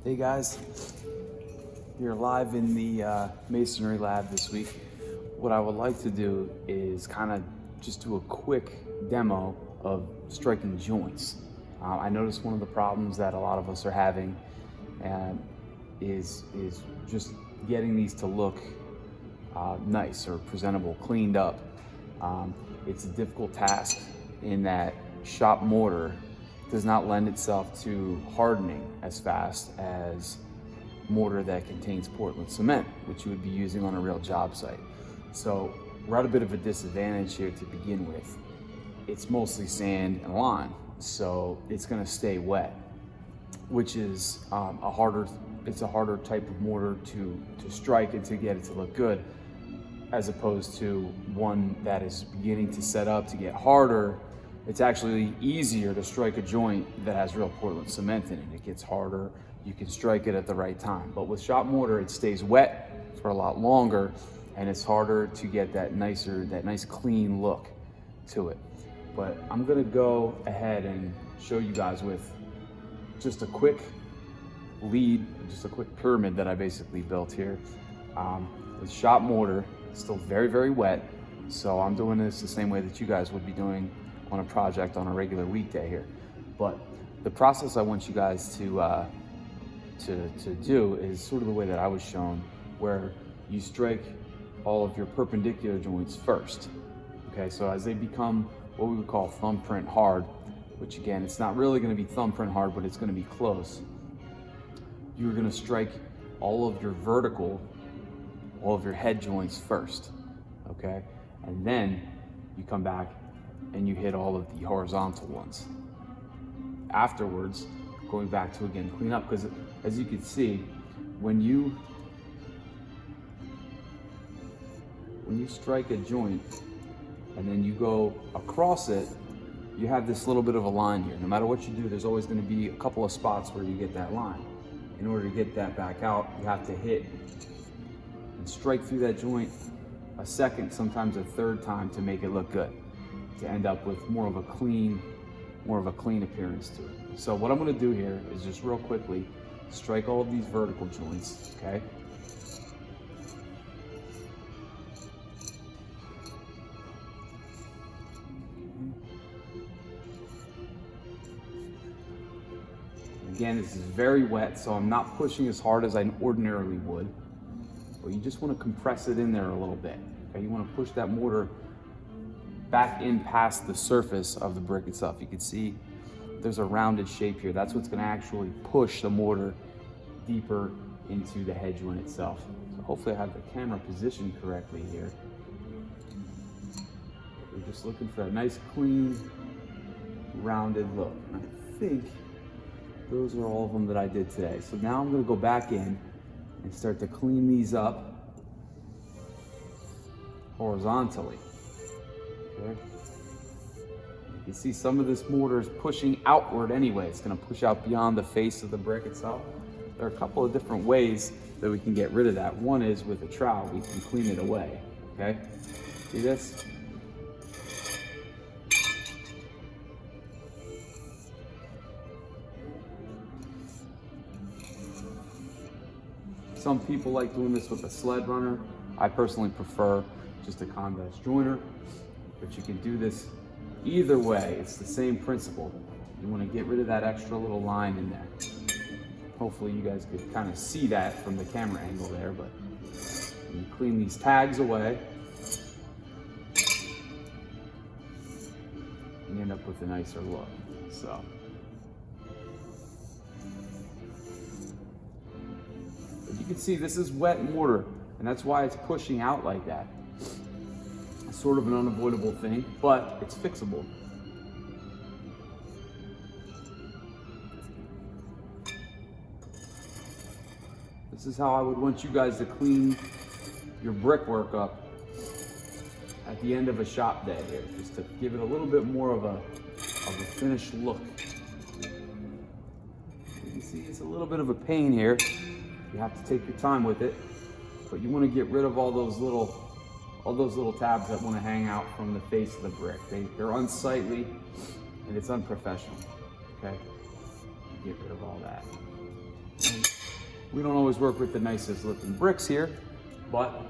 Hey guys, you're live in the masonry lab this week. What I would like to do is kind of just do a quick demo of striking joints. I noticed one of the problems that a lot of us are having is just getting these to look nice or presentable, cleaned up. It's a difficult task in that shop mortar does not lend itself to hardening as fast as mortar that contains Portland cement, which you would be using on a real job site. So we're at a bit of a disadvantage here to begin with. It's mostly sand and lime, so it's gonna stay wet, which is a harder type of mortar to strike and to get it to look good, as opposed to one that is beginning to set up to get harder. It's actually easier to strike a joint that has real Portland cement in it. It gets harder, you can strike it at the right time. But with shop mortar, it stays wet for a lot longer and it's harder to get that nice clean look to it. But I'm gonna go ahead and show you guys with just a quick lead, just a quick pyramid that I basically built here. With shop mortar, it's still very, very wet. So I'm doing this the same way that you guys would be doing on a project on a regular weekday here. But the process I want you guys to do is sort of the way that I was shown, where you strike all of your perpendicular joints first. Okay, so as they become what we would call thumbprint hard, which again, it's not really gonna be thumbprint hard, but it's gonna be close. You're gonna strike all of your head joints first, okay? And then you come back and you hit all of the horizontal ones. Afterwards, going back to again clean up, because as you can see, when you strike a joint and then you go across it, you have this little bit of a line here. No matter what you do, there's always going to be a couple of spots where you get that line. In order to get that back out, you have to hit and strike through that joint a second, sometimes a third time, to make it look good, to end up with more of a clean appearance to it. So what I'm gonna do here is just real quickly strike all of these vertical joints, okay? Again, this is very wet, so I'm not pushing as hard as I ordinarily would, but you just wanna compress it in there a little bit, okay? You wanna push that mortar back in past the surface of the brick itself. You can see there's a rounded shape here. That's what's gonna actually push the mortar deeper into the head joint itself. So hopefully I have the camera positioned correctly here. We're just looking for a nice, clean, rounded look. And I think those are all of them that I did today. So now I'm gonna go back in and start to clean these up horizontally. Okay. You can see some of this mortar is pushing outward anyway. It's going to push out beyond the face of the brick itself. There are a couple of different ways that we can get rid of that. One is with a trowel, we can clean it away. Okay, see this? Some people like doing this with a sled runner. I personally prefer just a convex joiner. But you can do this either way. It's the same principle. You want to get rid of that extra little line in there. Hopefully you guys could kind of see that from the camera angle there, but you clean these tags away and you end up with a nicer look. So but you can see this is wet mortar, and that's why it's pushing out like that. Sort of an unavoidable thing, but it's fixable. This is how I would want you guys to clean your brickwork up at the end of a shop day here, just to give it a little bit more of a finished look. You can see it's a little bit of a pain here. You have to take your time with it, but you want to get rid of all those little tabs that want to hang out from the face of the brick. They're unsightly and it's unprofessional, okay? Get rid of all that. We don't always work with the nicest looking bricks here, but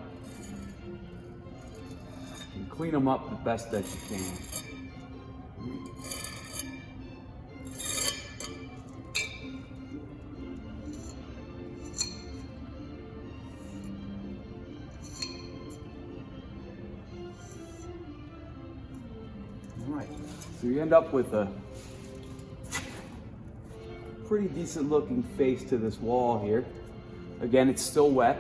you can clean them up the best that you can. All right, so you end up with a pretty decent looking face to this wall here. Again, it's still wet.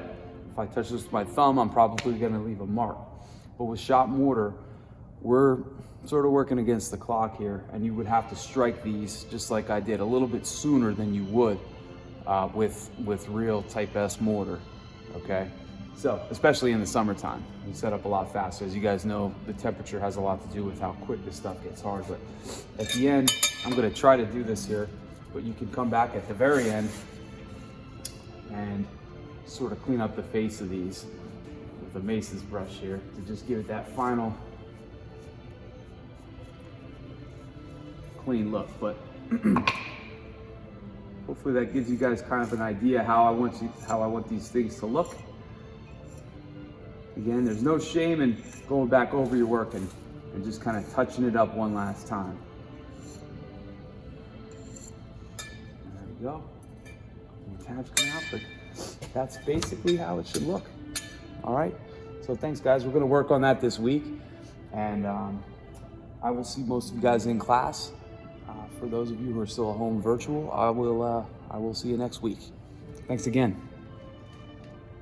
If I touch this with my thumb, I'm probably gonna leave a mark. But with shot mortar, we're sort of working against the clock here, and you would have to strike these just like I did, a little bit sooner than you would with real Type S mortar, okay? So, especially in the summertime, you set up a lot faster. As you guys know, the temperature has a lot to do with how quick this stuff gets hard. But at the end, I'm gonna try to do this here, but you can come back at the very end and sort of clean up the face of these with a mace's brush here to just give it that final clean look. But hopefully that gives you guys kind of an idea how I want these things to look. Again, there's no shame in going back over your work and just kind of touching it up one last time. There we go. The tabs coming out, but that's basically how it should look. All right. So thanks, guys. We're going to work on that this week, and I will see most of you guys in class. For those of you who are still at home virtual, I will see you next week. Thanks again.